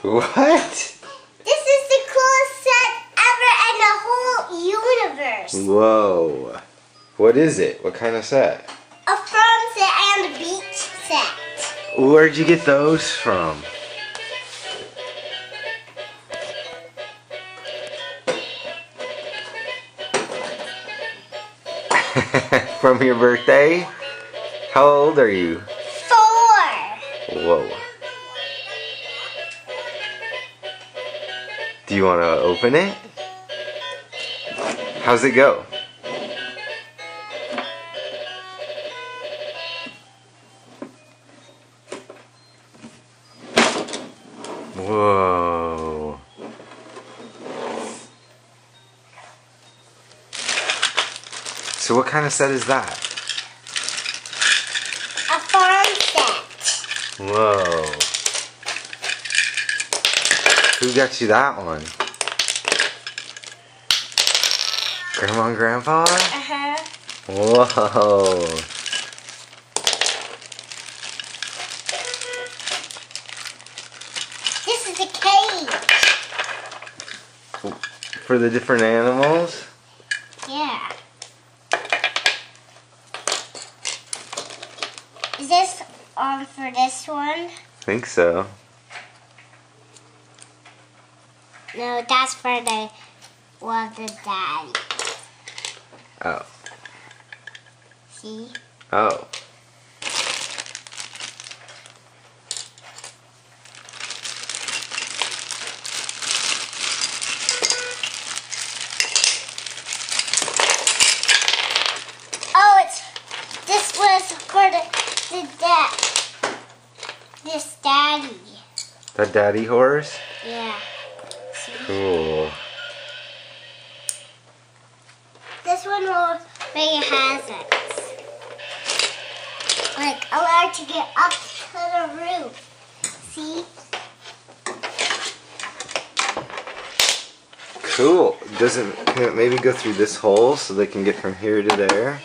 What? This is the coolest set ever in the whole universe. Whoa. What is it? What kind of set? A farm set and a beach set. Where'd you get those from? From your birthday? How old are you? 4. Whoa. Do you want to open it? How's it go? Whoa. So what kind of set is that? A farm set. Whoa. Who got you that one? Grandma and Grandpa? Uh-huh. Whoa. This is a cage. For the different animals? Yeah. Is this on for this one? I think so. No, that's for the daddy. Oh. See? Oh. Oh, this was for the dad. This daddy. The daddy horse? Yeah. See? Cool. This one will make hazards. Like allowed to get up to the roof. See? Cool. Can it maybe go through this hole so they can get from here to there?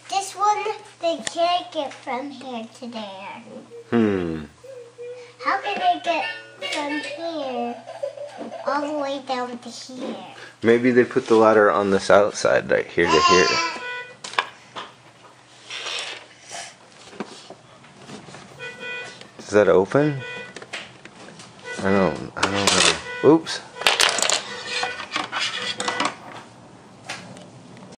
This one they can't get from here to there. How can they get from here all the way down to here? Maybe they put the ladder on this outside right here to here. Is that open? I don't know. Oops.